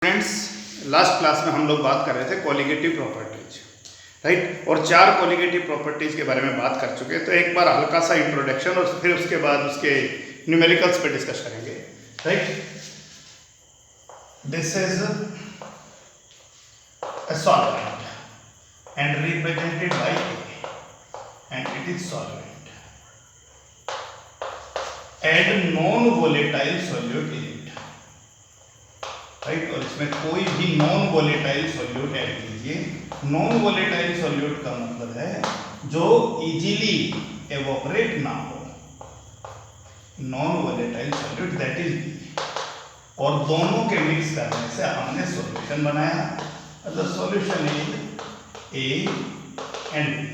Friends, last class में हम लोग बात कर रहे थे कोलिगेटिव प्रॉपर्टीज, राइट। और 4 कोलिगेटिव प्रॉपर्टीज के बारे में बात कर चुके हैं। तो एक बार हल्का सा इंट्रोडक्शन और फिर उसके बाद उसके न्यूमेरिकल्स पे डिस्कस करेंगे, right. This is a solvent and represented by A, and it is solvent. Add non-volatile solute in it, right. और इसमें कोई भी नॉन वोलेटाइल सॉल्यूट ऐड कीजिए। नॉन वोलेटाइल सॉल्यूट का मतलब है जो इजीली एवोपरेट ना हो, non volatile solute that is. और दोनों के मिक्स करने से हमने सॉल्यूशन बनाया। The solution is A and B.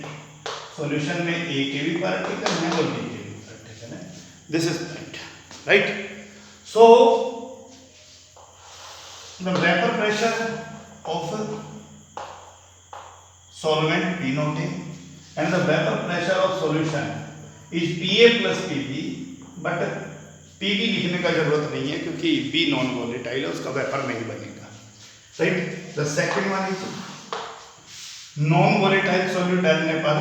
Solution में ए के भी पार्टिकल हैं और बी के भी पार्टिकल हैं। This is point, right. So the vapor pressure of solvent P naught A and the vapor pressure of solution is PA plus PB, but PB लिखने का जरूरत नहीं है क्योंकि B नॉन वोलेटाइल है, उसका वेपर नहीं बनेगा, right. The second one is non volatile solute डालने पर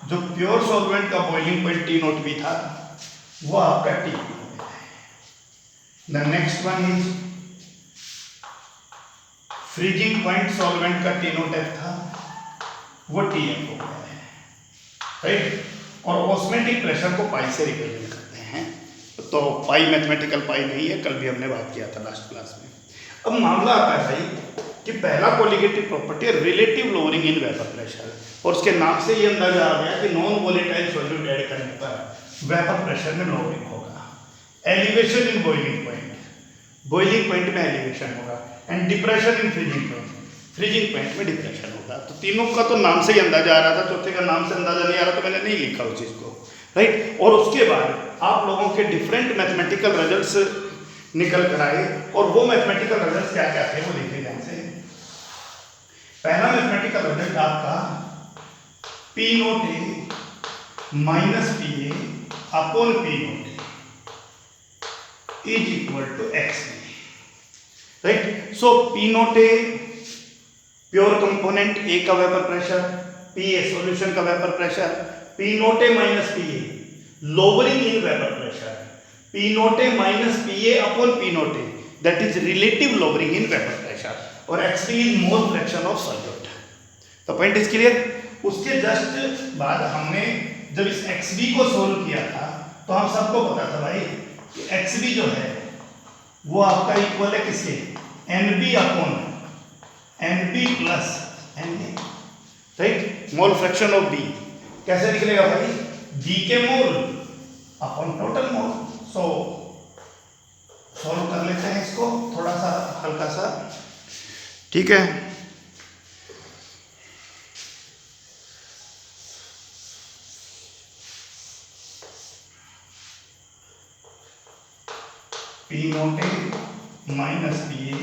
जो प्योर सॉल्वेंट का बॉइलिंग पॉइंट T नॉट भी था वो आपका T हो गया है। The next one is freezing point solvent का T नोट F था, वो TF हो गया है, राइट। और ऑस्मेटिक प्रेशर को पाई से रिप्रेजेंट करते हैं। तो पाई मैथमेटिकल पाई नहीं है, कल भी हमने बात किया था लास्ट क्लास में। अब मामला आता है भाई कि पहला कोलिगेटिव प्रॉपर्टी है relative lowering in vapour pressure, और उसके नाम से ये अंदाजा आ गया कि नॉन वोलेटाइल सॉल्यूट ऐड करने पर वेपर प्रेशर में लोअरिंग होगा। Elevation in boiling point, boiling point में एलिवेशन होगा, and depression in freezing point, freezing point में डिप्रेशन होगा। तो तीनों का तो नाम से ही अंदाजा आ रहा था, चौथे का नाम से अंदाजा नहीं आ रहा तो मैंने नहीं लिखा उस चीज़ को, राइट। और उसके बाद आप लोगों के डिफरेंट मैथमेटिकल रिजल्ट्स निकल कर आए, और वो मैथमेटिकल रिजल्ट्स क्या क्या थे वो देखिए ध्यान से। पहला मैथमेटिकल रिजल्ट आपका P naught A minus PA upon P naught A is equal to XB, right. So P naught A pure component A का वेपर प्रेशर, PA सॉल्यूशन का vapour pressure, P naught A minus PA lowering in vapour pressure, P naught A minus PA upon P naught A that is relative lowering in vapour pressure, और XB is mole fraction of solute. तो point is clear. उसके just बाद हमने जब इस XB को solve किया था तो हम सबको पता था भाई कि XB जो है वो आपका इक्वल है किसके, NB upon NB plus NA, right. Mole fraction of B कैसे निकलेगा भाई, B के मोल अपॉन टोटल मोल। सो सॉल्व कर लेते हैं इसको थोड़ा सा हल्का सा, ठीक है। P naught A minus PA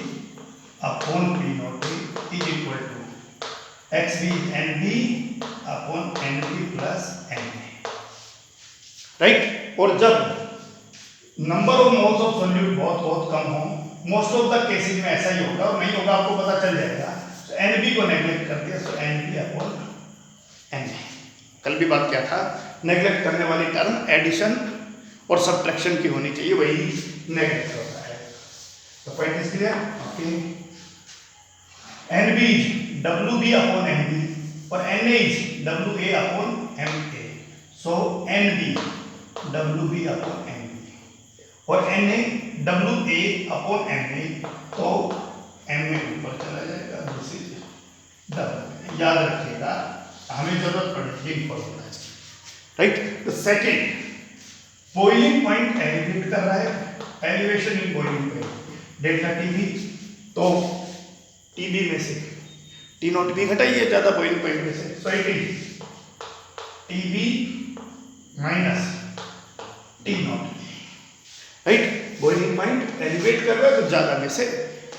upon P naught A is equal to XB NB upon NB plus NA, right. और जब number of moles of solute बहुत कम हो, मोस्ट ऑफ द केसेस में ऐसा ही होगा, और नहीं होगा आपको पता चल जाएगा। तो NB को नेग्लेक्ट कर दिया, सो NB अपॉन NA। कल भी बात किया था, नेग्लेक्ट करने वाली टर्म एडिशन और सब्ट्रैक्शन की होनी चाहिए, वही नेगेटिव होता है। तो point is clear, okay. NB is WB upon NB और NA is WA upon MA। So NB WB upon NB और NA WA अपॉन MA, तो MA ऊपर चला जाएगा, दिस इज W। याद रखिएगा, हमें जरूरत पड़ेगी इन formula, right. The second boiling point elevate कर रहा है, elevation in boiling point delta TB। तो TB में से T नोट भी घटाइए ज़्यादा बॉइलिंग पॉइंट में से, so it is TB minus T note, right. Boiling point elevate कर रहा है तो ज़्यादा में से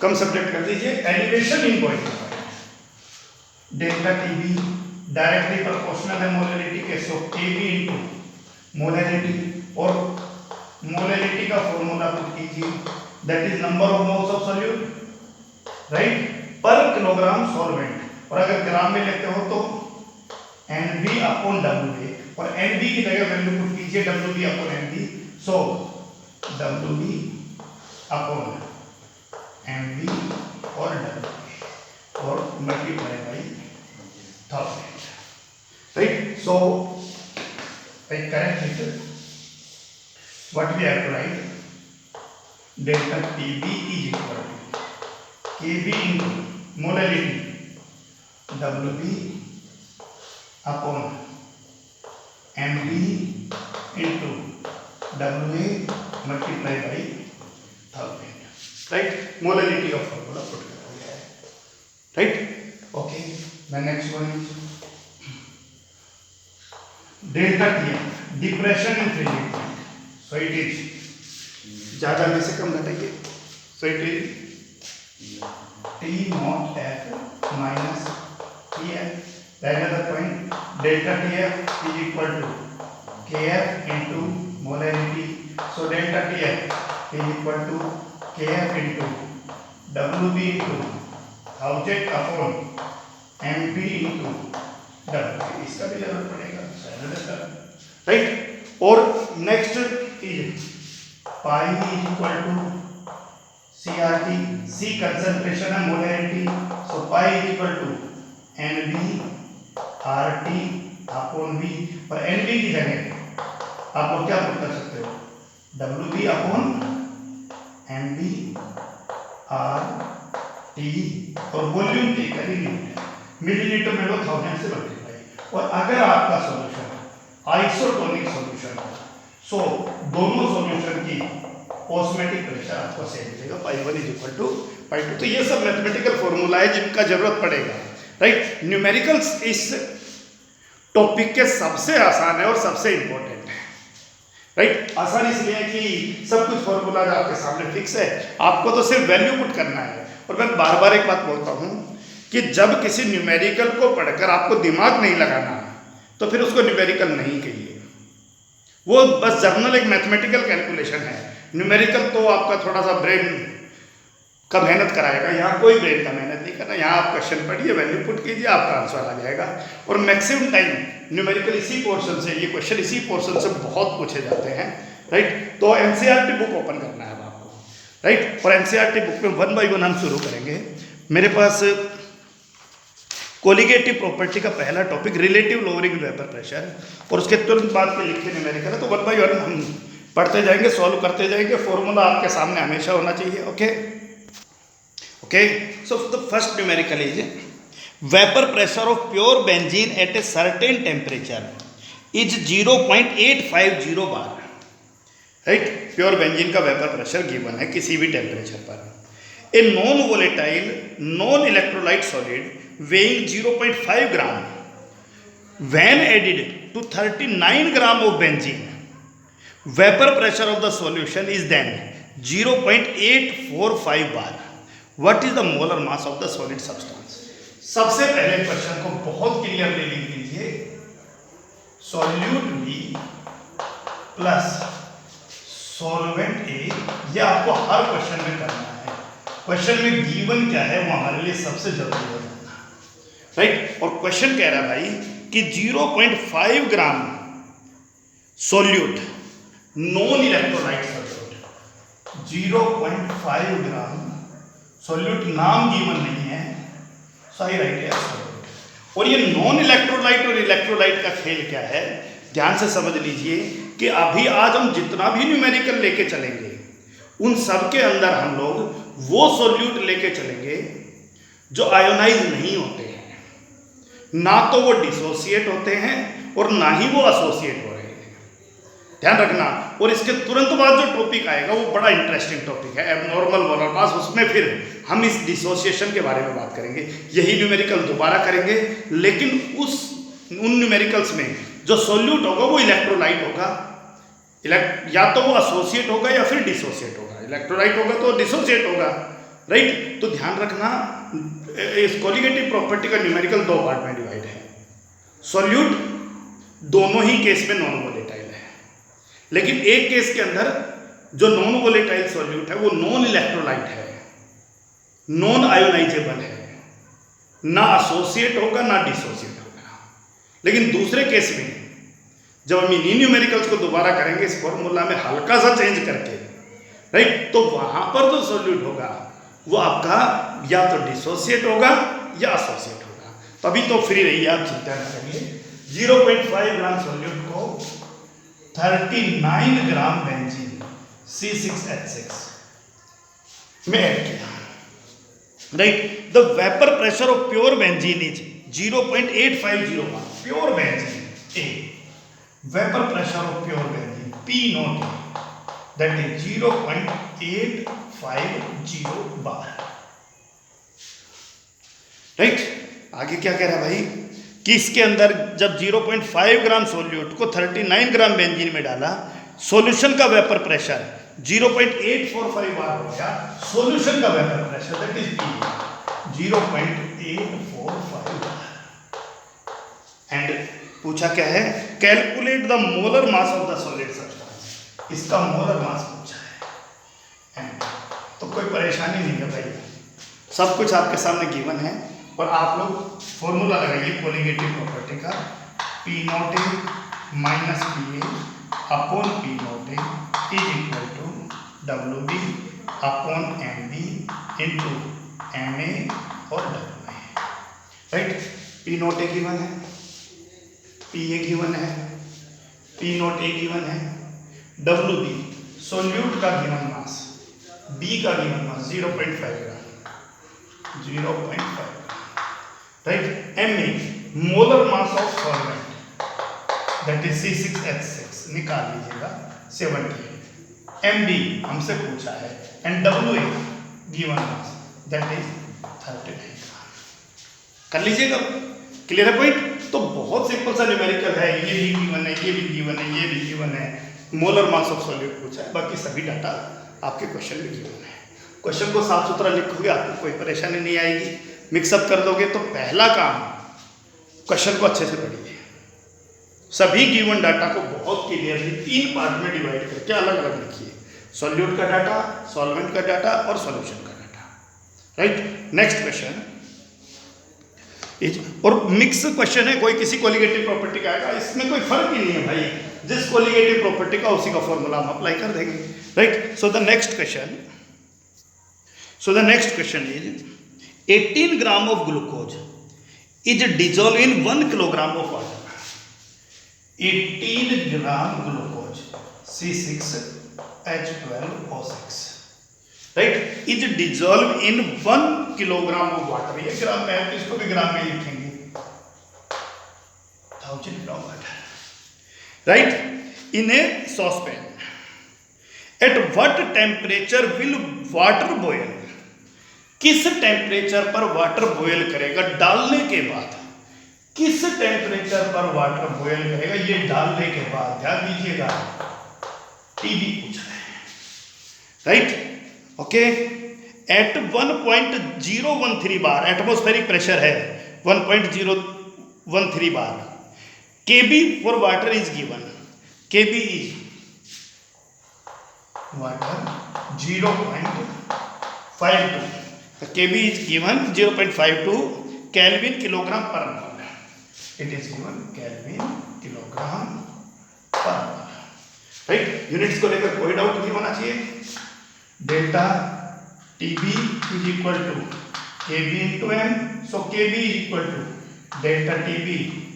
कम सब्ट्रैक्ट कर दीजिए। Elevation in boiling point delta TB directly proportional है मोलैलिटी के, सो KB इनटू मोलैलिटी, और मोलैलिटी का फॉर्मूला पुट कीजिए, that is number of moles of solute right, पर किलोग्राम सॉल्वेंट, और अगर ग्राम में लेते हो तो NB अपॉन WA, और NB की जगह वैल्यू पुट कीजिए WB अपॉन NB, सो WB अपॉन NB और WA और multiply by 1000, right. So I correct it. What we have to write? Delta TB is equal to KB into molality WB upon MB into WA multiplied by 1000. Right? Molality of formula put kar. Right? Okay. The next one is delta TF, depression in freezing point. So it is ज़्यादा में से कम घटेंगे. So it is T naught F minus TF. The another point, delta TF is equal to KF into molarity. So delta TF is equal to KF into WB into 1000 upon MP into WB. इसका भी जरूरत पड़ेगा, right. और next is pi is equal to CRT. C concentration है, molarity. So pi is equal to NB RT upon V, और NB की जगह आप लोग क्या पुट कर सकते हो, WB अपॉन NB RT, और वॉल्यूम T का यूनिट है मिलीलीटर में लो 1000 से मल्टीप्लाई. और अगर आपका सॉल्यूशन आइसोटोनिक सॉल्यूशन है, सो दोनों सॉल्यूशन की ऑस्मोटिक प्रेशर आपको सेम मिलेगा, π1 इज इक्वल टू π2. तो ये सब मैथमेटिकल फॉर्मूला है जिनका जरूरत पड़ेगा, राइट. न्यूमेरिकल्स इस टॉपिक के सबसे आसान है और सबसे इंपॉर्टेंट है, राइट. आसान इसलिए है कि सब कुछ फॉर्मूला आपके सामने फिक्स है, आपको तो सिर्फ वैल्यू पुट करना है. और मैं बार बार एक बात बोलता हूँ कि जब किसी न्यूमेरिकल को पढ़कर आपको दिमाग नहीं लगाना तो फिर उसको न्यूमेरिकल नहीं कहिए, वो बस जर्नल एक मैथमेटिकल कैलकुलेशन है. न्यूमेरिकल तो आपका थोड़ा सा ब्रेन का मेहनत कराएगा, यहाँ कोई ब्रेन का मेहनत नहीं करना. यहाँ आप क्वेश्चन पढ़िए, वैल्यू पुट कीजिए, आपका आंसर आ जाएगा. और मैक्सिमम टाइम न्यूमेरिकल इसी पोर्शन से, ये क्वेश्चन इसी पोर्शन से बहुत पूछे जाते हैं, राइट. तो एनसीईआरटी बुक ओपन करना है आपको, राइट. और एनसीईआरटी बुक में 1 बाय 1 हम शुरू करेंगे. मेरे पास कोलिगेटिव प्रॉपर्टी का पहला topic relative lowering vapour pressure, और उसके तुरंत बाद के लिखे न्यूमेरिकल है. तो 1 बाय 1 हम पढ़ते जाएंगे, सॉल्व करते जाएंगे. फॉर्मूला आपके सामने हमेशा होना चाहिए. Okay okay. So the first numerical is vapour pressure of pure benzene at a certain temperature is 0.850 bar, right. Pure benzene का वेपर प्रेशर गिवन है किसी भी टेम्परेचर पर. A non volatile non electrolyte solid weighing 0.5 gram when added to 39 gram of benzene, vapor pressure of the solution is then 0.845 bar. What is the molar mass of the solid substance? सबसे पहले question को बहुत clearly लिख लीजिए. Solute B plus solvent A, ये आपको हर question में करना है. क्वेश्चन में गिवन क्या है वो हमारे लिए सबसे जरूरी है, राइट. और क्वेश्चन कह रहा है भाई कि 0.5 ग्राम सोल्यूट नॉन इलेक्ट्रोलाइट सोल्यूट, 0.5 ग्राम सोल्यूट, नाम गिवन नहीं है, सही राइट है सोल्यूट. और ये नॉन इलेक्ट्रोलाइट और इलेक्ट्रोलाइट का खेल क्या है, ध्यान से समझ लीजिए कि अभी आज हम जितना भी न्यूमेरिकल लेके चलेंगे उन सब के अंदर हम लोग वो सोल्यूट लेके चलेंगे जो आयोनाइज नहीं होते हैं, ना तो वो डिसोसिएट होते हैं और ना ही वो एसोसिएट हो रहे हैं. ध्यान रखना. और इसके तुरंत बाद जो टॉपिक आएगा वो बड़ा इंटरेस्टिंग टॉपिक है, एबनॉर्मल मोलर मास. उसमें फिर हम इस डिसोसिएशन के बारे में बात करेंगे. यही न्यूमेरिकल दोबारा करेंगे, लेकिन उन न्यूमेरिकल्स में जो सोल्यूट होगा वो इलेक्ट्रोलाइट होगा, या तो वो एसोसिएट होगा या फिर डिसोसिएट होगा. इलेक्ट्रोलाइट होगा तो डिसोसिएट होगा, राइट. तो ध्यान रखना, इस कोलिगेटिव प्रॉपर्टी का न्यूमेरिकल 2 पार्ट में डिवाइड है. सॉल्यूट दोनों ही केस में नॉन वोलेटाइल है, लेकिन एक केस के अंदर जो नॉन वोलेटाइल सॉल्यूट है वो नॉन इलेक्ट्रोलाइट है, नॉन आयोनाइजेबल है, ना एसोसिएट होगा ना डिसोसिएट होगा। लेकिन दूसरे केस में जब हम इन्हीं न्यूमेरिकल्स को दोबारा करेंगे इस फॉर्मूला में हल्का सा चेंज करके, राइट, तो वहां पर जो सॉल्यूट होगा वो आपका या तो डिसोसिएट होगा या एसोसिएट होगा। तभी तो फ्री रहिए, आप चिंता न करिए। 0.5 ग्राम सॉल्यूट को 39 ग्राम बेंजीन C6H6 में ऐड किया, right. The vapour pressure of pure benzene is 0.8501, pure benzene A, vapour pressure of pure benzene P0 that is 0.850 bar, right. आगे क्या कह रहा है भाई कि इसके अंदर जब 0.5 ग्राम सोल्यूट को 39 ग्राम बेंजीन में डाला, सॉल्यूशन का वेपर प्रेशर 0.845 बार हो गया। सॉल्यूशन का vapour pressure that is P 0.845 bar. And पूछा क्या है, calculate the molar mass of the solid substance, इसका मोलर मास पूछा है। एंड तो कोई परेशानी नहीं है भाई, सब कुछ आपके सामने गिवन है। और आप लोग फॉर्मूला लगाइए कोलिगेटिव प्रॉपर्टी का, P0 minus PA upon P0 is equal to WB upon MB into MA और WA, राइट। P0 गिवन है, PA गिवन है, P0 गिवन है, WB सोल्यूट का गिवन मास, B का given mass 0.5 gram, 0.5, right. MA molar mass of solvent that is C6H6 निकाल लीजिएगा 78। MB हमसे पूछा है and WA given mass that is 39 कर लीजिएगा। क्लियर है पॉइंट? तो बहुत सिंपल सा न्यूमेरिकल है, ये भी गिवन है, ये भी गिवन है, ये भी गिवन है, मोलर मास ऑफ सॉल्यूट पूछा है, बाकी सभी डाटा आपके क्वेश्चन में गिवन है। क्वेश्चन को साफ सुथरा लिखोगे आपको कोई परेशानी नहीं आएगी। मिक्सअप कर दोगे तो पहला काम क्वेश्चन को अच्छे से पढ़िए, सभी गिवन डाटा को बहुत क्लियरली 3 पार्ट में डिवाइड करके अलग अलग लिखिए, सॉल्यूट का डाटा, सॉल्वेंट का डाटा और सॉल्यूशन का डाटा, राइट। नेक्स्ट क्वेश्चन और मिक्स क्वेश्चन है, कोई किसी कोलिगेटिव प्रॉपर्टी का आएगा, इसमें कोई फर्क ही नहीं है भाई, जिस कोलिगेटिव प्रॉपर्टी का उसी का फॉर्मूला हम अप्लाई कर देंगे, right. So the next question is 18 gram of glucose is dissolve in 1 kilogram of water. 18 gram glucose C6H12O6, right, is dissolve in 1 kilogram of water. ये ग्राम में है, इसको भी ग्राम में लिखेंगे 1000 gram water, right, in a saucepan. At what temperature will water boil, किस टेम्परेचर पर वाटर बॉयल करेगा डालने के बाद, किस टेम्परेचर पर वाटर बॉयल करेगा ये डालने के बाद, ध्यान दीजिएगा, TB पूछा है, राइट, ओके। एट 1.013 बार एटमॉस्फेरिक प्रेशर है 1.013 बार, KB for water is given, KB is water 0.52, KB is given 0.52 Kelvin kilogram per mole, it is given Kelvin kilogram per mole, right. Units को लेकर कोई डाउट नहीं होना चाहिए। Delta TB is equal to KB into M, so KB is equal to delta TB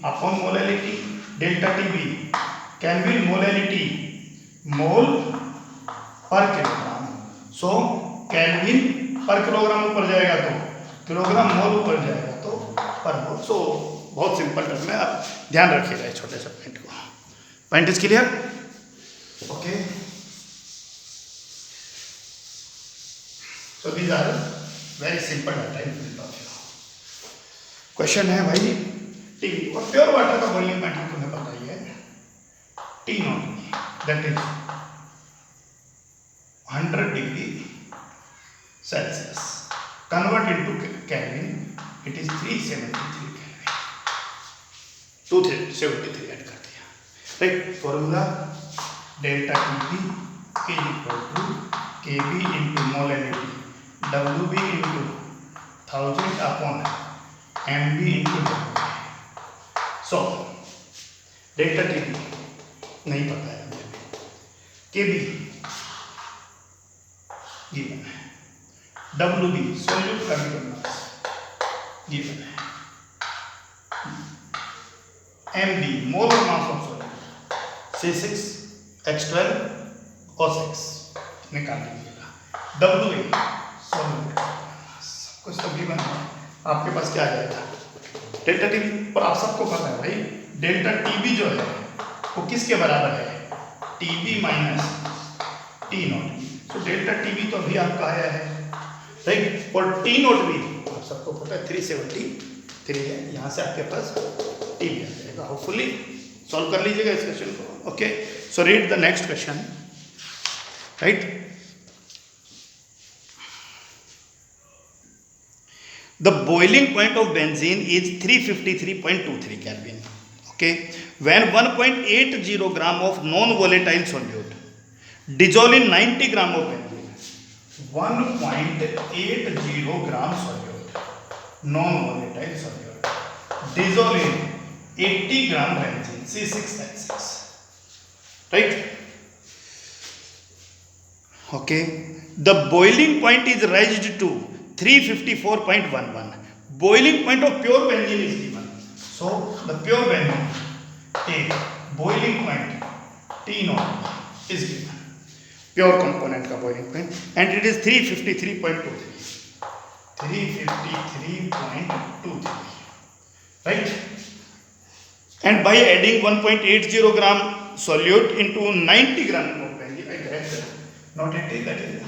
upon molality, delta TB Kelvin molality mole per kilogram, so Kelvin पर kilogram ऊपर जाएगा तो किलोग्राम मोल ऊपर जाएगा तो पर मोल। सो बहुत सिंपल टर्म है, आप ध्यान रखिएगा इस छोटे से पॉइंट को। Point is clear? Okay, so these are very simple data in field of view. Question है भाई TB और प्योर वाटर का वॉल्यूम मैटर तुम्हें पता ही है, T0 that is 100 degree Celsius, convert into Kelvin, it is 373 Kelvin, 273 add कर दिया, राइट। Formula delta TB is equal to KB into molality, WB into 1000 upon MB into W। So delta TB नहीं पता है मुझे, KB गिवन है, WB solute का given given है, MB molar mass of solute C6H12 O6 निकाल लीजिएगा, WA solute सब कुछ तो गिवन है। आपके पास क्या आ जाएगा डेल्टा TB, और आप सबको पता है भाई डेल्टा TB जो है वो किसके बराबर है, TB माइनस T0। तो डेल्टा TB तो अभी आपका आया है, राइट, और T0 भी आप सबको पता है 373 है, यहाँ से आपके पास TB आ जाएगा। होपफुली सॉल्व कर लीजिएगा इस क्वेश्चन को। Okay, so read the next question, right. The boiling point of benzene is 353.23 Kelvin. Okay, when 1.80 gram of non-volatile solute dissolve in 90 gram of benzene, 1.80 gram solute, non-volatile solute, dissolve in 80 gram benzene, C6H6, right? Okay, the boiling point is raised to 354.11. Boiling point of pure benzene is given. So the pure benzene take boiling point T0 is given. Pure component का boiling point and it is 353.23. 353.23. Right? And by adding 1.80 gram solute into 90 gram of benzene, I get not 80, that is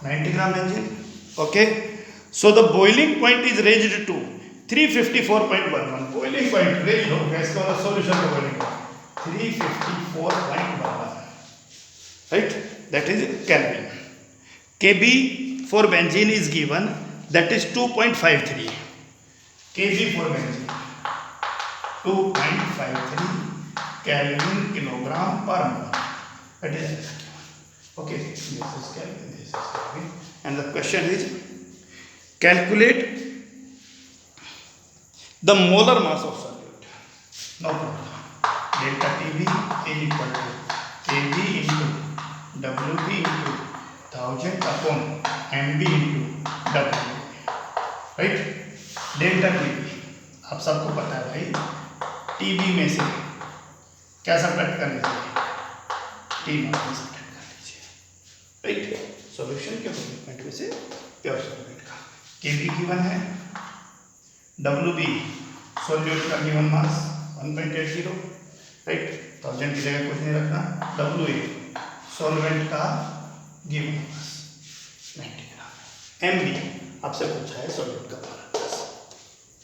90 gram benzene. Okay, so the boiling point is raised to 354.11. boiling point raised हो गया, इसका मतलब solution का boiling point 354.11, right, that is Kelvin. KB for benzene is given, that is 2.53. KB for benzene 2.53 Kelvin kilogram per mole, that is okay. This is Kelvin, this is Kelvin. And the question is, calculate the molar mass of solute. No problem. Delta TB is equal to KB into WB into 1000 upon MB into W, right? Delta TB आप सबको पता है भाई, TB में से क्या subtract कर लीजिए, T0 में सब्ट्रैक्ट कर लीजिए, राइट। सॉल्यूशन के पॉइंट में से प्योर सॉल्वेंट का KB गिवन है, WB सॉल्यूट का गिवन मास 1.80, राइट, 1000 की जगह कुछ नहीं रखना, WA सॉल्वेंट का गिवन मास 90 ग्राम, MB आपसे पूछा है सॉल्यूट का मास,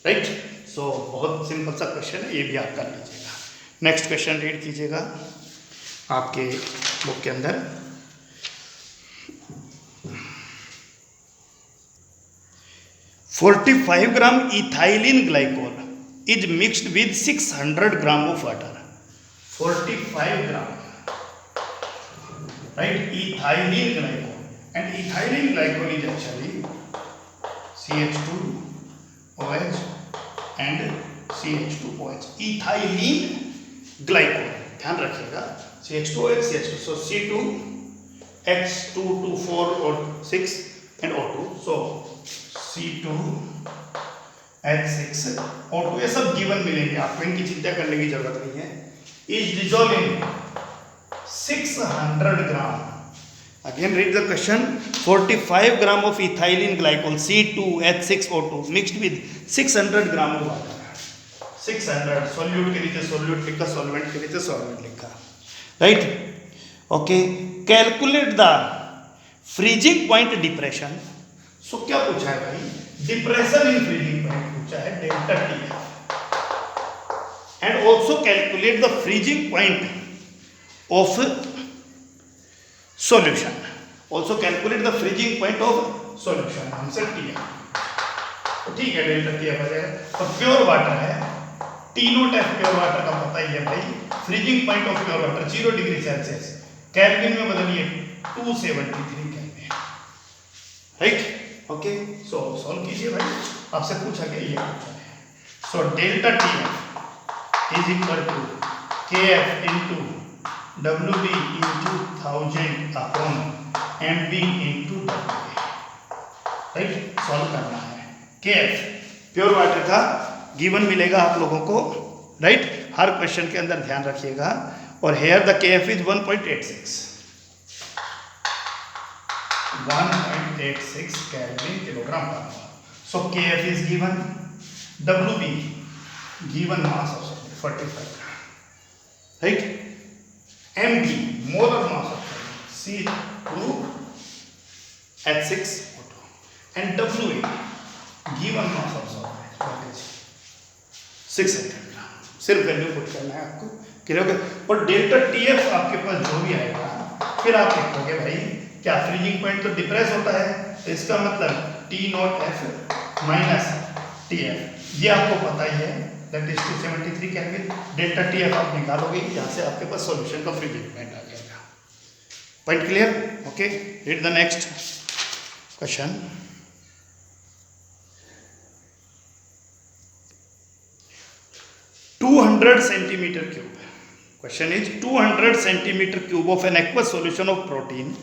राइट। सो बहुत सिंपल सा क्वेश्चन है, ये भी आप कर लीजिएगा। नेक्स्ट क्वेश्चन रीड कीजिएगा आपके बुक के अंदर। 45 gram ethylene glycol is mixed with 600 gram of water. 45 gram, right, ethylene glycol, and ethylene glycol is actually CH2OH and CH2OH. ethylene glycol, ध्यान रखिएगा, CH2OH CH2, so C2H224 or 6 and O2, so C2H6O2 ये सब given मिलेंगे, आपको इनकी चिंता करने की जरूरत नहीं है। Is dissolve in 600 gram, again read the question, 45 gram of ethylene glycol C2H6O2 mixed with 600 gram of water. 600 solute के नीचे सॉल्यूट लिखा, सॉल्वेंट के नीचे सॉल्वेंट लिखा, right. Okay, calculate the freezing point depression. So क्या पूछा है भाई, डिप्रेशन इन फ्रीजिंग पॉइंट पूछा है, delta T, and also calculate the freezing point of solution, also calculate the freezing point of solution, answer T है, तो ठीक है डेल्टा T आ जाएगा। और प्योर वाटर है, T0 प्योर वाटर का पता ही है भाई, freezing point of pure water 0 degree Celsius, Kelvin में बदलिए 273 Kelvin, right. Okay, so solve कीजिए भाई, आपसे पूछा गया, ये पूछा है। So delta T F is equal to K F into W B into 1000 upon M B into W A, right, solve करना है। के एफ प्योर वाटर का गिवन मिलेगा आप लोगों को, राइट, हर क्वेश्चन के अंदर ध्यान रखिएगा। और here the K F is 1.86 kelvin kilogram per mole. So K F is given, W B given mass of solid 45 gram, right, M B molar mass of solid C2H6O2 and WA given mass of solvent what is 600 ग्राम। सिर्फ value put करना है आपको, clear हो गया। और delta TF आपके पास जो भी आएगा फिर आप लिखोगे भाई क्या फ्रीजिंग पॉइंट तो डिप्रेस होता है, तो इसका मतलब T not F minus T F, ये आपको पता ही है, that is 273 kelvin. Delta T F आप निकालोगे, यहाँ से आपके पास सॉल्यूशन का फ्रीजिंग पॉइंट आ जाएगा। Point clear? Okay, read the next question. centimeter cube. Question is 200 centimeter cube of an aqueous solution of protein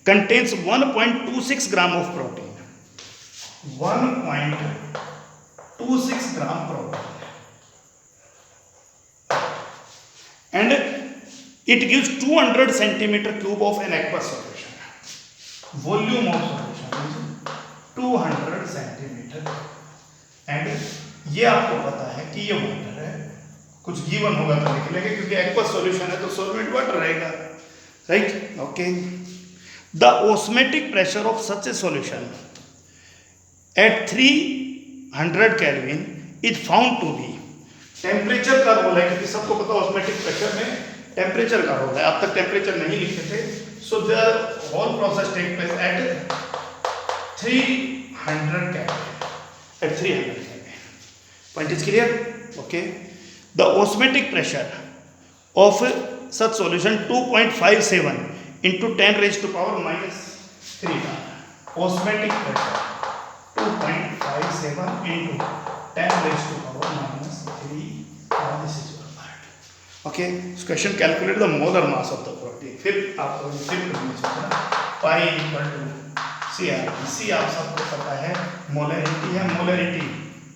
contains 1.26 gram of protein. 1.26 gram protein. And it gives 200 centimeter cube of an aqueous solution. Volume of solution is 200 centimeter. And ये आपको पता है कि ये water है, कुछ given होगा तो लिख लेंगे क्योंकि एक्वस सॉल्यूशन है तो सॉल्वेंट वाटर रहेगा, right, okay. The osmotic pressure of such a solution at 300 kelvin is found to be, temperature का रोल है क्योंकि सबको पता ऑस्मेटिक प्रेशर में टेम्परेचर का रोल है, अब तक टेम्परेचर नहीं लिखे थे। So the whole process take place at 300 kelvin, at 300 kelvin. Point is clear? Okay. The osmotic pressure of such solution 2.57 into 10 raised to power minus 3 bar. Osmotic pressure 2.57 into 10 raised to power minus 3 bar. This is your part. Okay. This question calculate the molar mass of the protein. फिर आपको pi equal to CR. C आप सबको पता है molarity है, molarity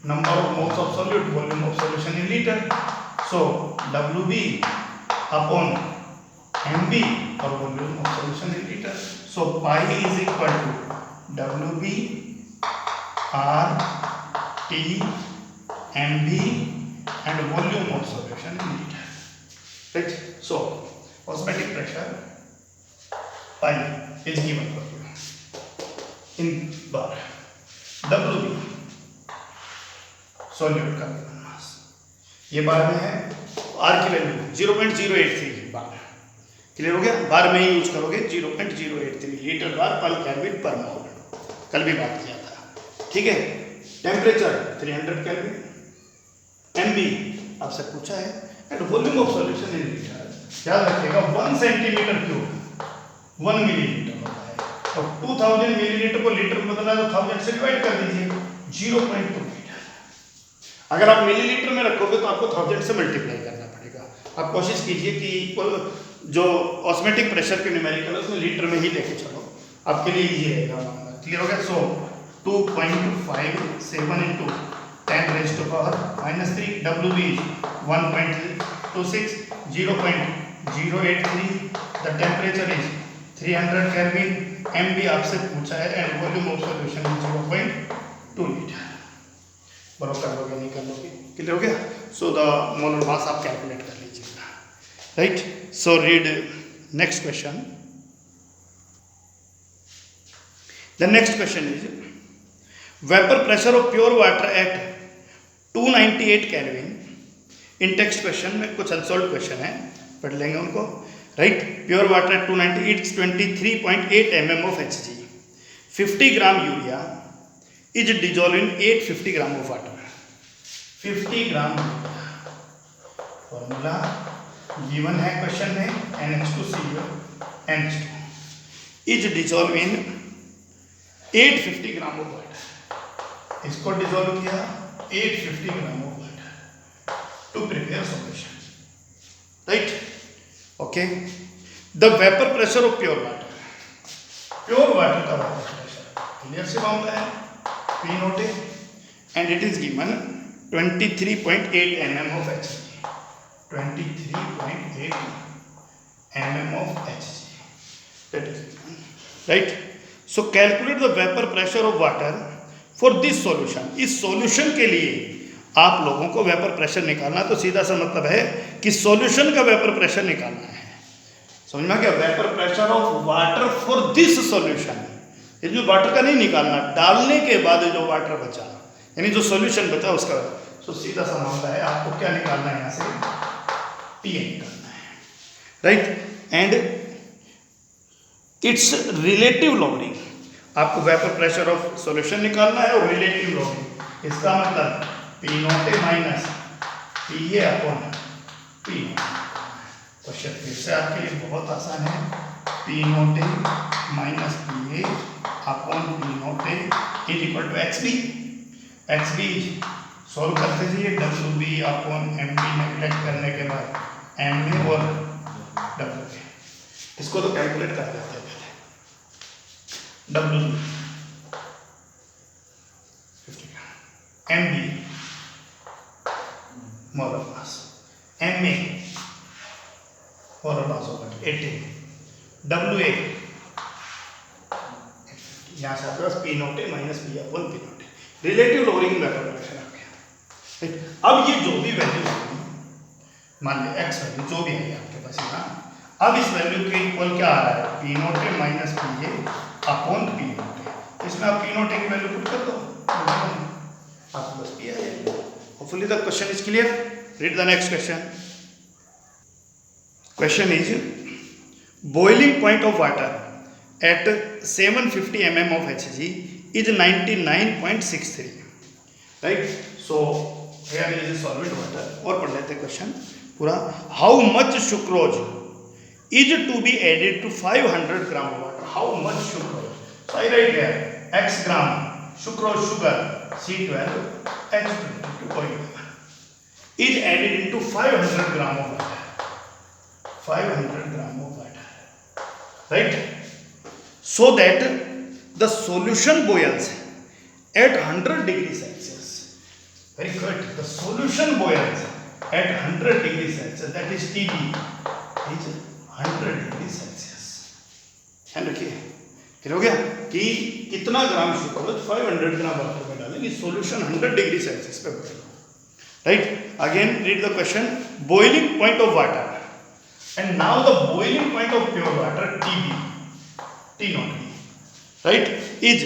number of moles of solute, volume of solution in liter. So WB upon MB or volume of solution in liter. So pi is equal to WB R T MB and volume of solution in liter. Right? So osmotic pressure pi is given for you in bar. WB solute का मास, ये बार में है, are की value 0.083 बार, clear हो गया। बार में ही use करोगे 0.083 litre बार पर केल्विन पर मोल, कल भी बात किया था, ठीक है। टेम्परेचर 300 केल्विन, एमबी आपसे पूछा है, and volume of solution in litre, याद रखिएगा 1 सेंटीमीटर क्यूब 1 मिलीलीटर होता है, और 2000 मिलीलीटर को लीटर में बदलना है तो 1000 से डिवाइड कर दीजिए, 0.2 लीटर। अगर आप मिलीलीटर में रखोगे तो आपको 1000 से मल्टीप्लाई करना पड़ेगा। आप कोशिश कीजिए कि जो ऑस्मेटिक प्रेशर के न्यूमेरिकल है उसमें लीटर में ही लेके चलो, आपके लिए इजी रहेगा मामला, क्लियर हो गया। सो 2.57 into 10 raised to power minus 3, WB 1.26, 0.083, the temperature is 300 Kelvin, MB आपसे पूछा है, and volume of solution is 0.2 litre. बराबर कर लोगे नहीं कर लोगे, क्लियर हो गया। सो द मोलर मास आप कैलकुलेट कर लीजिएगा, right. So read next question. The next question is vapour pressure of pure water at 298 kelvin. In text question में कुछ अनसॉल्व क्वेश्चन है, पढ़ लेंगे उनको, right. Pure water at 298 23.8 mm of Hg, 50 gram urea is dissolved in 850 gram of water. 50 gram formula given है question में, NH2CO NH2 is dissolved in 850 gram of water, इसको dissolve किया 850 gram of water to prepare solution, right. Okay, the vapour pressure of pure water, pure water का vapour pressure clear से मामला है P naught है, and it is given 23.8 mm of Hg, 23.8 mm of Hg, that is given, right. So calculate the vapor pressure of water for this solution. इस solution के लिए आप लोगों को वेपर प्रेशर निकालना, तो सीधा सा मतलब है कि सॉल्यूशन का वेपर प्रेशर निकालना है, समझ में क्या, vapour pressure of water for this solution. ये जो वाटर का नहीं निकालना, डालने के बाद जो वाटर बचा, यानी जो सॉल्यूशन बचा उसका, तो सीधा सा मामला है, आपको क्या निकालना है यहाँ से, Pn निकालना है, right. And it's relative lowering, आपको वेपर प्रेशर ऑफ सॉल्यूशन निकालना है और रिलेटिव लॉगिंग, इसका मतलब P note minus PA upon P naught. Question फिर से आपके लिए बहुत आसान है, P note minus PA upon P naught is equal to XB, XB solve करते जाइए, WB अपॉन MB नेगलेक्ट करने के बाद MA और WB, इसको तो कैलकुलेट कर देते हैं पहले, WB 50 MB molar mass, MA molar mass होगा 80, WA यहाँ से आपके पास P note minus P upon P note, relative lowering vapour pressure आ गया। अब ये जो भी वैल्यू मान लीजिए x वैल्यू जो भी है आपके पास यहाँ, अब इस वैल्यू के इक्वल क्या आ रहा है, P note minus PA upon P note, इसमें आप P नोट की वैल्यू पुट कर दो, आपको बस P आ जाएगा। Hopefully the question is clear. Read the next question. Question is boiling point of water at 750 mm of Hg is 99.63, right? So here is a solvent water, और पढ़ लेते question पूरा। How much sucrose is to be added to 500 gram of water? How much sucrose? So I write here x gram sucrose sugar C12H22.1 is added into 500 gram of water. 500 gram of water, right? So that the solution boils at 100 degrees Celsius. Very good. The solution boils at 100 degrees Celsius. That is TB. Is 100 degrees Celsius. ध्यान रखिए, फिर हो गया कि कितना ग्राम sucrose 500 gram water में डालेंगे, solution 100 degree Celsius पे बनेगा, right. Again read the question. Boiling point of water, and now the boiling point of pure water TB, T not B, right, is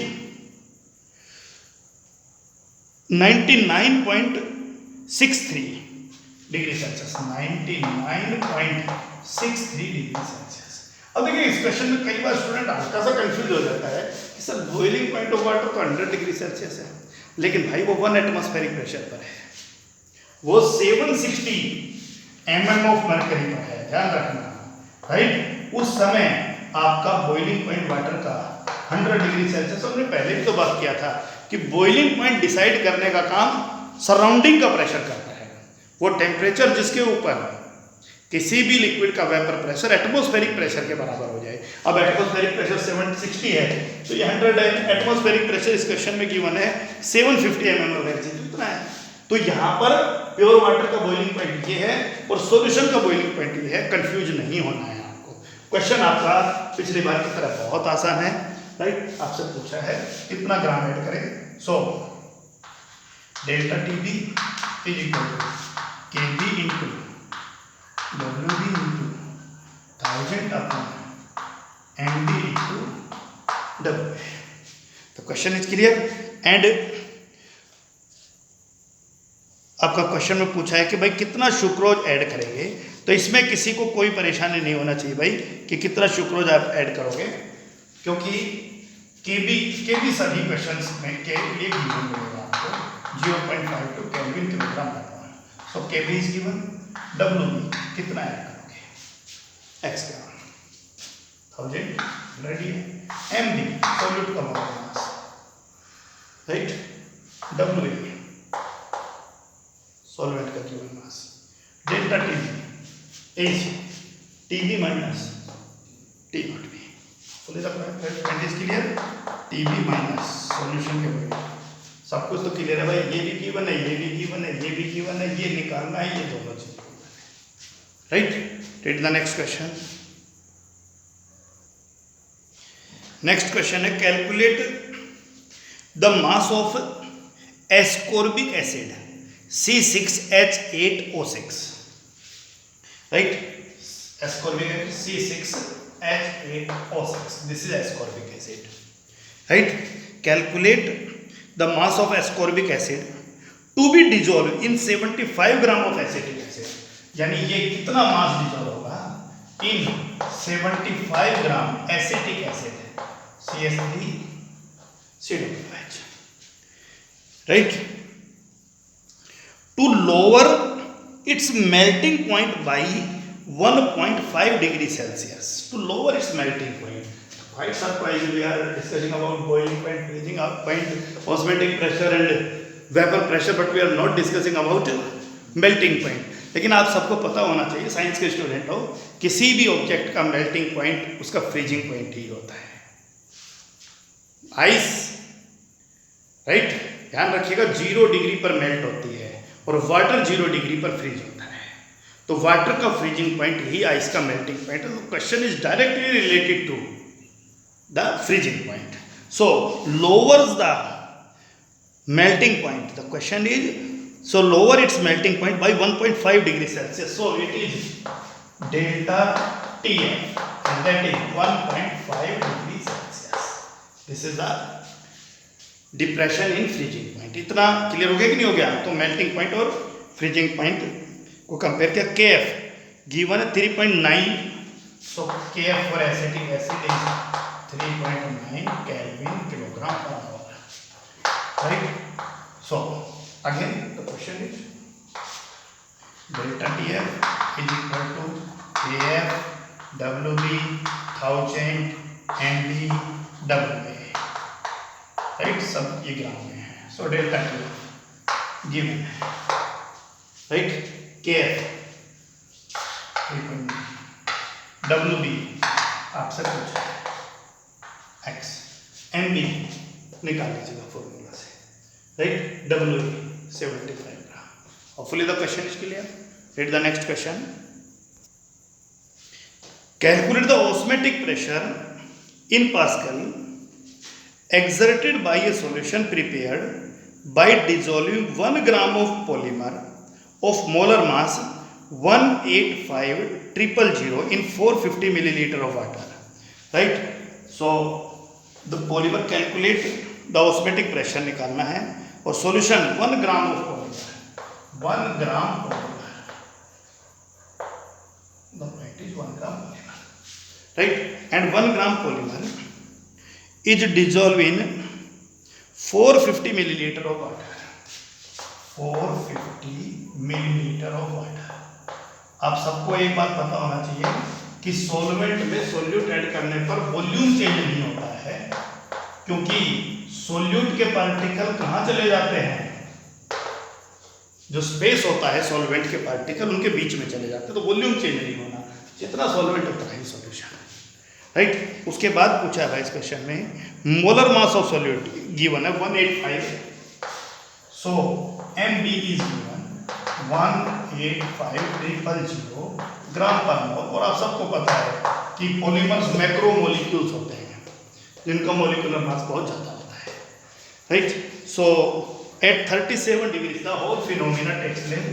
99.63 degree Celsius, 99.63 degree Celsius. अब देखिए इस question में कई बार student हल्का सा confuse हो जाता है कि sir boiling point of water तो 100 डिग्री सेल्सियस है, लेकिन भाई वो 1 एटमॉस्फेरिक प्रेशर पर है, वो 760 mm ऑफ मरकरी पर है, ध्यान रखना, राइट। उस समय आपका बॉइलिंग पॉइंट वाटर का 100 डिग्री सेल्सियस, हमने पहले भी तो बात किया था कि बॉइलिंग पॉइंट डिसाइड करने का काम सराउंडिंग का प्रेशर करता है, वो टेम्परेचर जिसके ऊपर किसी भी लिक्विड का वेपर प्रेशर एटमॉस्फेरिक प्रेशर के बराबर हो जाए। अब एटमॉस्फेरिक प्रेशर 760 है, तो ये 100 है, एटमॉस्फेरिक प्रेशर इस क्वेश्चन में गिवन है 750 mm ऑफ Hg, कितना है, तो यहाँ पर प्योर वाटर का बॉइलिंग पॉइंट ये है और सॉल्यूशन का बॉइलिंग पॉइंट ये है, कंफ्यूज नहीं होना है आपको। क्वेश्चन आपका पिछली बार की तरह बहुत आसान है, राइट। आपसे पूछा है कितना ग्राम ऐड करें, so delta TB is equal to KB into WB into 1000 upon MB into WB। तो क्वेश्चन इज क्लियर। एंड आपका क्वेश्चन में पूछा है कि भाई कितना सुक्रोज ऐड करेंगे, तो इसमें किसी को कोई परेशानी नहीं होना चाहिए भाई कि कितना सुक्रोज आप ऐड करोगे, क्योंकि केबी सभी क्वेश्चंस में के लिए गिवन मिलेगा आपको 0.52 Kelvin kilogram per mole. So K B is given, WB कितना ऐड करोगे, x ग्राम 1000 रेडी है, MB सॉल्यूट का molar mass right, W solvent का given mass, delta TB as TB minus T naught B, बोले point is clear, TB minus solution के volume, सब कुछ तो क्लियर है भाई, ये भी गिवन है, ये भी गिवन है, ये भी गिवन है, ये निकालना है, ये दोनों चीज right. Take the next question. Next question है calculate the mass of ascorbic acid C6H8O6, right, ascorbic acid C6H8O6, this is ascorbic acid, right. Calculate the mass of ascorbic acid to be dissolve in 75 gram of acetic acid, यानी ये कितना mass dissolve होगा in 75 gram acetic acid CH3COOH, right, to lower its melting point by 1.5 degree celsius, to lower its melting point. Quite surprised we are discussing about boiling point, freezing up point, osmotic pressure and vapor pressure, but we are not discussing about melting point. लेकिन आप सबको पता होना चाहिए, science के student हो, किसी भी ऑब्जेक्ट का मेल्टिंग पॉइंट उसका फ्रीजिंग पॉइंट ही होता है। आइस, राइट, ध्यान रखिएगा 0 डिग्री पर मेल्ट होती है और वाटर 0 डिग्री पर फ्रीज होता है, तो वाटर का फ्रीजिंग पॉइंट ही आइस का मेल्टिंग पॉइंट है। तो question is directly related to the freezing point, so lowers the melting point, the question is, so lower its melting point by 1.5 degree Celsius, so it is delta TF, and that is 1.5 degree Celsius, this is the depression in freezing point। इतना clear हो गया कि नहीं हो गया? तो melting point और freezing point को कंपेयर किया। KF गिवन है 3.9, so KF for acetic acid is 3.9 Kelvin kilogram per hour, right? So again the question is delta TF is equal to KF WB 1000 MB WA, right? सब ये ग्राम में है, so delta TF given है, right? KF 3.9, WB आपसे पूछा है x, MB निकाल लीजिएगा फॉर्मूला से, right, WB 75 gram. Hopefully the question is clear. Read the next question. Calculate the osmotic pressure in pascal exerted by a solution prepared by dissolving 1 gram of polymer of molar mass 185,000 in 450 milliliter of water, right? So the polymer calculate the osmotic pressure निकालना है और solution 1 gram of polymer, 1 gram polymer, the point is 1 gram polymer, right, and 1 gram polymer is dissolved in 450 milliliter of water, 450 milliliter of water। आप सबको एक बात पता होना चाहिए कि सॉल्वेंट में सोल्यूट ऐड करने पर वॉल्यूम चेंज नहीं होता है, क्योंकि सोल्यूट के पार्टिकल कहाँ चले जाते हैं, जो स्पेस होता है सॉल्वेंट के पार्टिकल उनके बीच में चले जाते हैं, तो वॉल्यूम चेंज नहीं होना, जितना सॉल्वेंट होता है सॉल्यूशन, राइट। उसके बाद पूछा है इस क्वेश्चन में molar mass of solute given है 185, सो MB इज गिवन 185,000 ग्राम पर मोल, और आप सबको पता है कि पॉलीमर्स मैक्रोमोलिक्यूल्स होते हैं जिनका मोलिकुलर मास बहुत ज़्यादा होता है, right. So at 37 degree the whole phenomena takes place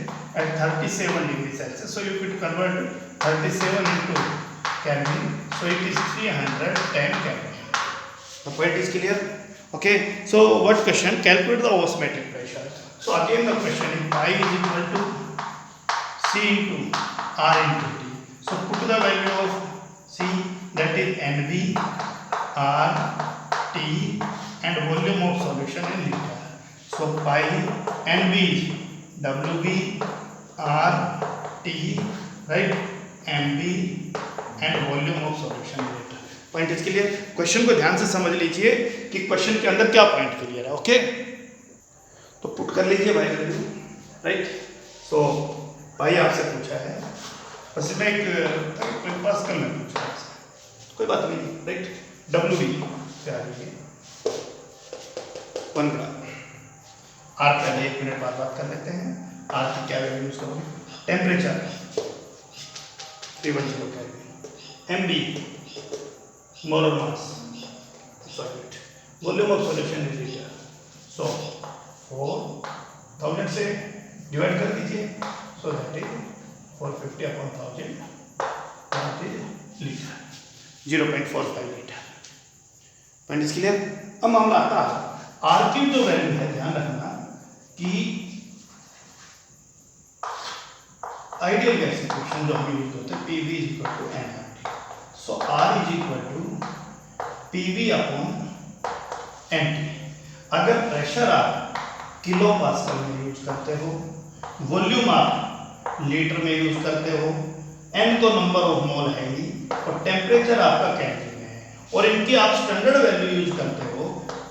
at 37 degree Celsius, so you could convert 37 into Kelvin, so it is 310 Kelvin। The point is clear? Okay, so what question? Calculate the osmotic pressure. So again the question is pi is equal to C into R into T. So put the value of C, that is NV, R, T, and volume of solution in liter. So pi NV is WB, R, T, right, MB, and volume of solution in liter. Point is clear. Question को ध्यान से समझ लीजिए कि question के अंदर क्या point clear है। ओके, तो पुट कर लीजिए भाई वैल्यू, राइट। सो भाई आपसे पूछा है, बस मैं एक पास कर मैं पूछा है, कोई बात नहीं, राइट। WB पे आ जाइए, 1 ग्राम। आर पहले 1 मिनट बाद बात कर लेते हैं। आर की क्या वैल्यू यूज करोगे? Temperature 310 kelvin. MB molar mass solute, volume of solution is litre. So 4000 से डिवाइड कर दीजिए, so that is 450 upon 1000 that is litre, 0.45 litre. Point is clear. अब मामला आता है आर की जो वैल्यू है, ध्यान रखना कि आइडियल गैस इक्वेशन जो हम यूज करते हैं, PV is equal to nRT। So R is equal to PV upon NT। अगर प्रेशर आप किलो पास्कल में यूज करते हो, वॉल्यूम आप लीटर में यूज करते हो, n तो नंबर ऑफ मोल है ही, और टेम्परेचर आपका केल्विन में है, और इनकी आप स्टैंडर्ड वैल्यू यूज करते हो,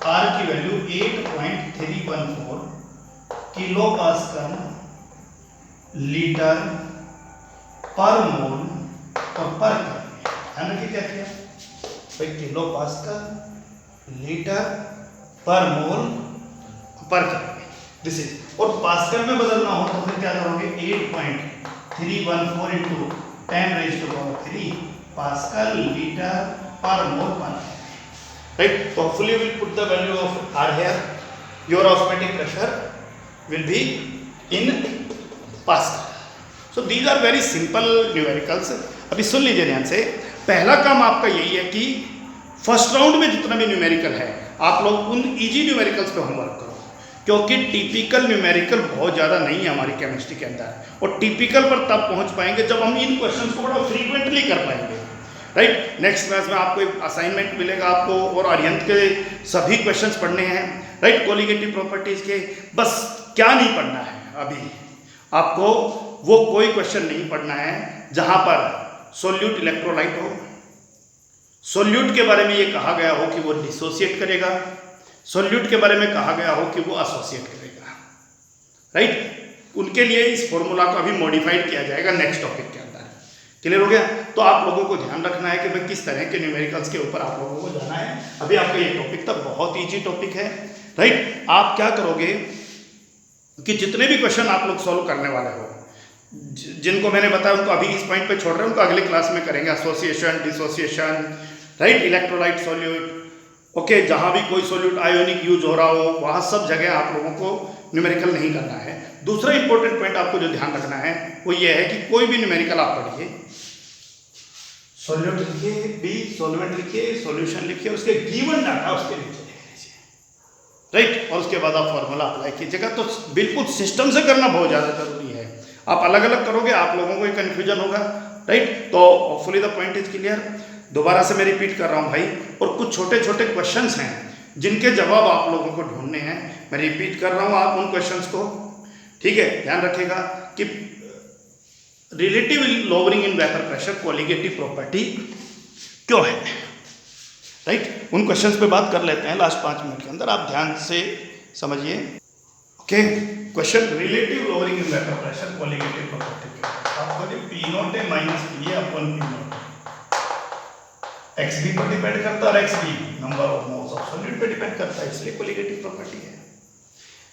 R की value 8.314 kilo pascal litre per मोल और पर केल्विन। ध्यान रखिए क्या किया भाई, kilo pascal litre per mole per kelvin, this is. और पास्कल में बदलना हो तो फिर क्या करोगे, 8.314 into 10⁻³ pascal litre per mole per kelvin, right? So hopefully you will put the value of R here. Your osmotic pressure will be in Pascal. So these are very simple numericals. अभी सुन लीजिए ध्यान से। पहला काम आपका यही है कि फर्स्ट राउंड में जितना भी न्यूमेरिकल है, आप लोग उन इजी न्यूमेरिकल्स पे होमवर्क करो, क्योंकि टिपिकल न्यूमेरिकल बहुत ज़्यादा नहीं है हमारी केमिस्ट्री के अंदर, और टिपिकल पर तब पहुंच पाएंगे जब हम इन क्वेश्चंस को बड़ा फ्रीक्वेंटली कर पाएंगे, राइट। नेक्स्ट क्लास में आपको एक असाइनमेंट मिलेगा आपको, और आर्यंत के सभी क्वेश्चंस पढ़ने हैं, राइट, कोलिगेटिव प्रॉपर्टीज के। बस क्या नहीं पढ़ना है अभी आपको, वो कोई क्वेश्चन नहीं पढ़ना है जहां पर सोल्यूट इलेक्ट्रोलाइट हो, सोल्यूट के बारे में ये कहा गया हो कि वो डिसोसिएट करेगा, सोल्यूट के बारे में कहा गया हो कि वो एसोसिएट करेगा, राइट। उनके लिए इस फॉर्मूला को अभी मॉडिफाइड किया जाएगा नेक्स्ट टॉपिक के अंदर। क्लियर हो गया। तो आप लोगों को ध्यान रखना है कि भाई किस तरह के न्यूमेरिकल्स के ऊपर आप लोगों को जाना है। अभी आपका ये टॉपिक तक बहुत ईजी टॉपिक है, राइट। आप क्या करोगे कि जितने भी क्वेश्चन आप लोग सॉल्व करने वाले हो, जिनको मैंने बताया उनको अभी इस पॉइंट पे छोड़ रहे हैं, उनको अगले क्लास में करेंगे। Association, dissociation, right, electrolyte solute, okay, जहां भी कोई सॉल्यूट आयोनिक यूज हो रहा हो वहां सब जगह आप लोगों को न्यूमेरिकल नहीं करना है। दूसरा इंपॉर्टेंट पॉइंट आपको जो ध्यान रखना है वो ये है कि कोई भी न्यूमेरिकल आप पढ़िए, सॉल्यूट लिखिए, बी सॉल्वेंट लिखिए, सॉल्यूशन लिखिए, उसके गिवन डाटा उसके नीचे लिख लीजिए, राइट, और उसके बाद आप फॉर्मूला अप्लाई कीजिएगा। तो बिल्कुल सिस्टम से करना बहुत ज़्यादा जरूरी है। आप अलग अलग करोगे आप लोगों को कन्फ्यूजन होगा, राइट। तो hopefully the point is clear. दोबारा से मैं रिपीट कर रहा हूँ भाई, और कुछ छोटे छोटे क्वेश्चंस हैं जिनके जवाब आप लोगों को ढूंढने हैं। मैं रिपीट कर रहा हूँ आप उन क्वेश्चंस को, ठीक है, ध्यान रखिएगा कि relative lowering in vapour pressure colligative property क्यों है, राइट। उन क्वेश्चंस पे बात कर लेते हैं लास्ट 5 मिनट के अंदर, आप ध्यान से समझिए। Okay, question relative lowering in vapour pressure colligative property क्या है। आपको जो P0 है minus PA upon P0 XB पर डिपेंड करता है, और XB number of moles of solute पे डिपेंड करता है, इसलिए कोलिगेटिव प्रॉपर्टी है।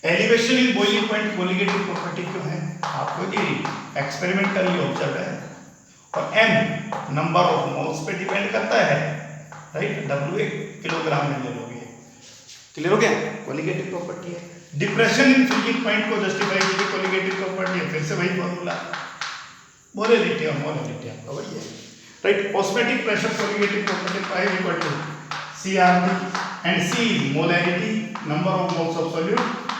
Elevation in boiling point colligative property क्यों है, आपको जी एक्सपेरिमेंटली ऑब्जर्व है, और M नंबर ऑफ मोल्स पे डिपेंड करता है, राइट। W एक किलोग्राम में ले लोगे, क्लियर हो गया, कोलिगेटिव प्रॉपर्टी है। डिप्रेशन इन फ्रीजिंग पॉइंट को जस्टिफाई कीजिए, कोलिगेटिव प्रॉपर्टी है, फिर से वही फॉर्मूला, मोलैलिटी आपका वही है, right. Osmotic pressure colligative property 5 equal to CRT, and C is molality, number of moles of solute,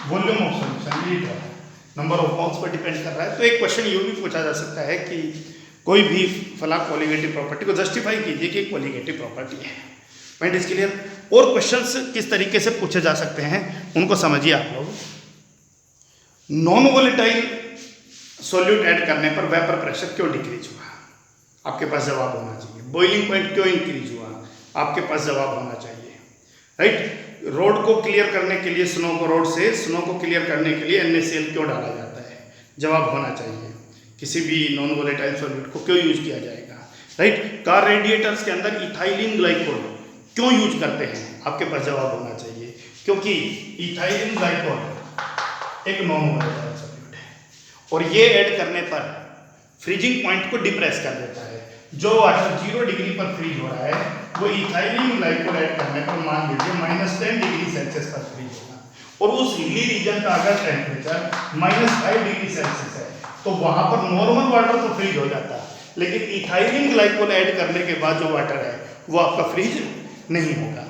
volume of solution, litre, number of moles पर डिपेंड कर रहा है। तो एक क्वेश्चन ये भी पूछा जा सकता है कि कोई भी फला कोलिगेटिव प्रॉपर्टी को जस्टिफाई कीजिए कि कोलिगेटिव प्रॉपर्टी है। Point is clear. और क्वेश्चंस किस तरीके से पूछे जा सकते हैं उनको समझिए आप लोग। नॉन वोलेटाइल सॉल्यूट ऐड करने पर वेपर प्रेशर क्यों डिक्रीज हुआ, आपके पास जवाब होना चाहिए। बॉइलिंग पॉइंट क्यों इंक्रीज हुआ, आपके पास जवाब होना चाहिए, राइट। रोड को क्लियर करने के लिए स्नो को क्लियर करने के लिए NaCl क्यों डाला जाता है, जवाब होना चाहिए। किसी भी नॉन वोलेटाइल सॉल्यूट को क्यों यूज किया जाएगा, राइट। कार रेडिएटर्स के अंदर इथाइलिन ग्लाइकोल क्यों यूज करते हैं, आपके पास जवाब होना चाहिए, क्योंकि इथाइलिन ग्लाइकोल एक नॉन वोलेटाइल सॉल्यूट है और ये ऐड करने पर फ्रीजिंग पॉइंट को डिप्रेस कर देता है। जो वाटर 0 डिग्री पर फ्रीज हो रहा है वो इथाइलिन ग्लाइकोल ऐड करने पर मान लीजिए -10 डिग्री सेल्सियस पर फ्रीज होगा, और उस हिली रीजन का अगर टेम्परेचर -5 डिग्री सेल्सियस है तो वहां पर नॉर्मल वाटर तो फ्रीज हो जाता है, लेकिन इथाइलिन ग्लाइकोल ऐड करने के बाद जो वाटर है वो आपका फ्रीज नहीं होगा।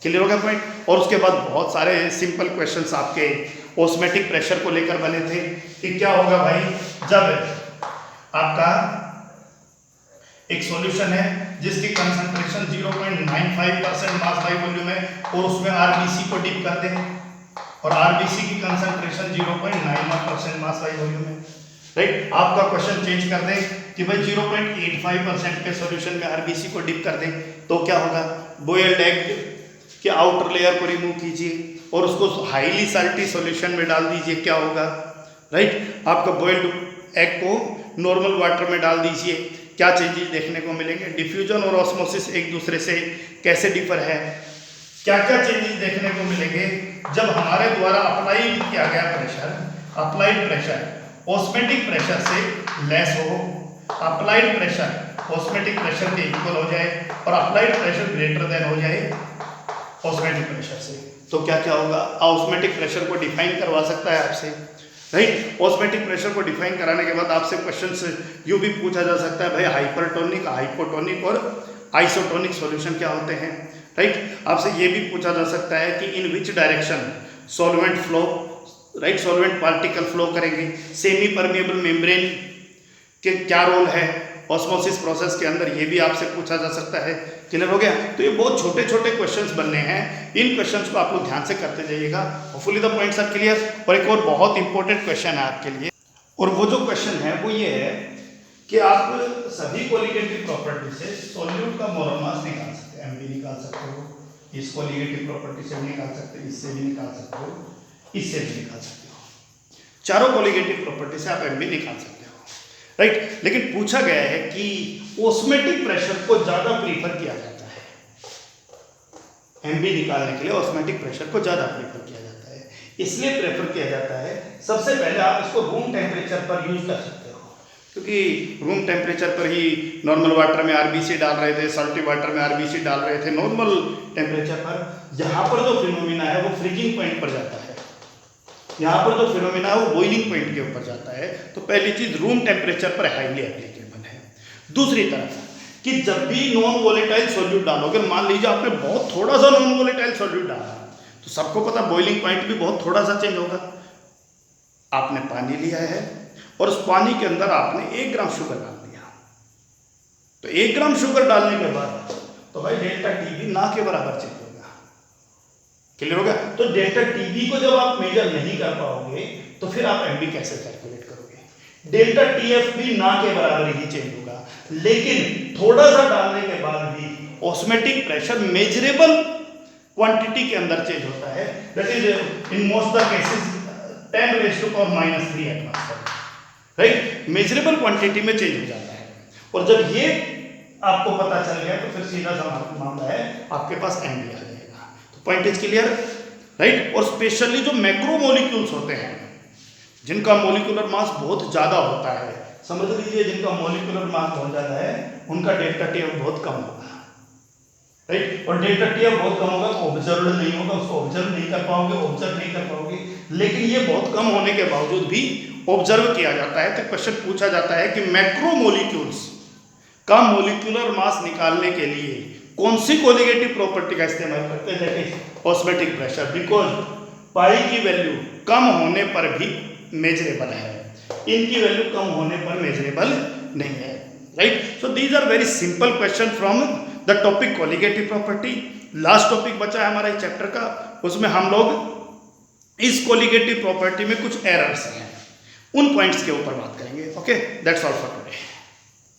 क्लियर हो गया पॉइंट। और उसके बाद बहुत सारे सिंपल क्वेश्चंस आपके ऑस्मेटिक प्रेशर को लेकर बने थे कि क्या होगा भाई जब आपका एक सॉल्यूशन है जिसकी कंसंट्रेशन 0.95% मास बाई वॉल्यूम है और उसमें RBC को डिप कर दें और RBC की कंसंट्रेशन 0.91% मास बाई वॉल्यूम है, राइट। आपका क्वेश्चन चेंज कर दें कि भाई 0.85% के सॉल्यूशन में RBC को डिप कर दें तो क्या होगा, बॉइल्ड एग के आउटर लेयर को रिमूव कीजिए और उसको हाईली साल्टी सॉल्यूशन में डाल दीजिए, क्या होगा, राइट। आपका बॉइल्ड एग को नॉर्मल वाटर में डाल दीजिए, क्या चेंजेस देखने को मिलेंगे, डिफ्यूजन और ऑस्मोसिस एक दूसरे से कैसे डिफर है, क्या क्या चेंजेस देखने को मिलेंगे जब हमारे द्वारा अप्लाई किया गया pressure, applied pressure osmotic pressure से लेस हो, अप्लाइड प्रेशर ऑस्मेटिक प्रेशर के इक्वल हो जाए और अप्लाइड प्रेशर ग्रेटर देन हो जाए ऑस्मेटिक प्रेशर से, तो क्या क्या होगा। ऑस्मेटिक प्रेशर को डिफाइन करवा सकता है आपसे, राइट। ऑस्मेटिक प्रेशर को डिफाइन कराने के बाद आपसे क्वेश्चंस यूँ भी पूछा जा सकता है भाई हाइपरटोनिक, हाइपोटोनिक और आइसोटोनिक सॉल्यूशन क्या होते हैं, राइट। आपसे ये भी पूछा जा सकता है कि in which direction solvent flow, right, solvent particle flow करेंगे, सेमी परमिएबल मेम्ब्रेन के क्या रोल है ऑस्मोसिस प्रोसेस के अंदर, ये भी आपसे पूछा जा सकता है। क्लियर हो गया। तो ये बहुत छोटे छोटे क्वेश्चंस बनने हैं, इन क्वेश्चंस को आप लोग ध्यान से करते जाइएगा, hopefully the points are clear. और एक और बहुत इंपॉर्टेंट क्वेश्चन है आपके लिए, और वो जो क्वेश्चन है वो ये है कि आप सभी कोलिगेटिव प्रॉपर्टी से सॉल्यूट का मोलर मास निकाल सकते हैं, MB निकाल सकते हो, इस कोलिगेटिव प्रॉपर्टी से भी निकाल सकते हो, इससे भी निकाल सकते हो, इससे भी निकाल सकते हो, चारों कोलिगेटिव प्रॉपर्टी से आप MB निकाल सकते हो, राइट। लेकिन पूछा गया है कि ऑस्मेटिक प्रेशर को ज्यादा प्रीफर किया जाता है, MB निकालने के लिए ऑस्मेटिक प्रेशर को ज्यादा प्रीफर किया जाता है, इसलिए प्रेफर किया जाता है सबसे पहले आप इसको रूम टेम्परेचर पर यूज कर सकते हो, क्योंकि रूम टेम्परेचर पर ही नॉर्मल वाटर में RBC डाल रहे थे, सॉल्टी वाटर में RBC डाल रहे थे, नॉर्मल टेम्परेचर पर जहाँ पर जो फिनोमिना है वो फ्रीजिंग पॉइंट पर जाता है, यहाँ पर जो फिनोमिना है वो बॉइलिंग पॉइंट के ऊपर जाता है, तो पहली चीज रूम टेम्परेचर पर हाईली एप्लीकेबल है। दूसरी तरफ कि जब भी नॉन वोलेटाइल सॉल्यूट डालोगे, मान लीजिए आपने बहुत थोड़ा सा नॉन वोलेटाइल सॉल्यूट डाला, तो सबको पता बॉइलिंग पॉइंट भी बहुत थोड़ा सा चेंज होगा। आपने पानी लिया है और उस पानी के अंदर आपने 1 ग्राम शुगर डाल दिया, तो 1 ग्राम शुगर डालने के बाद तो भाई डेल्टा टी भी ना के बराबर चेंज होगा। क्लियर हो गया। तो डेल्टा टीबी को जब आप मेजर नहीं कर पाओगे तो फिर आप MB कैसे कैलकुलेट करोगे। डेल्टा TF भी ना के बराबर ही चेंज होगा, लेकिन थोड़ा सा डालने के बाद भी ऑस्मेटिक प्रेशर मेजरेबल क्वांटिटी के अंदर चेंज होता है, that is in most the cases 10⁻³ atmosphere, right. Measurable quantity में चेंज हो जाता है, और जब ये आपको पता चल गया तो फिर सीधा सा मामला है आपके पास MB आ जाएगा। तो पॉइंट इज क्लियर, राइट। और स्पेशली जो मैक्रोमोलिक्यूल्स होते हैं जिनका मोलिकुलर मास बहुत ज़्यादा होता है, समझ लीजिए जिनका मोलिकुलर मास बहुत ज़्यादा है उनका डेल्टा TF बहुत कम होगा, राइट। और डेल्टा TF बहुत कम होगा तो ऑब्जर्व नहीं होगा, उसको ऑब्जर्व नहीं कर पाओगे, ऑब्जर्व नहीं कर पाओगे। लेकिन ये बहुत कम होने के बावजूद भी ऑब्जर्व किया जाता है, तो क्वेश्चन पूछा जाता है कि मैक्रोमोलिक्यूल्स का मोलिकुलर मास निकालने के लिए कौन सी कोलिगेटिव प्रॉपर्टी का इस्तेमाल करते हैं, that is osmotic pressure, because pi की वैल्यू कम होने पर भी मेजरेबल है, इनकी वैल्यू कम होने पर मेजरेबल नहीं है, right. So these are very simple question from the topic colligative property. Last topic बचा है हमारा इस चैप्टर का, उसमें हम लोग इस कोलिगेटिव प्रॉपर्टी में कुछ एरर्स हैं उन पॉइंट्स के ऊपर बात करेंगे। Okay, that's all for today.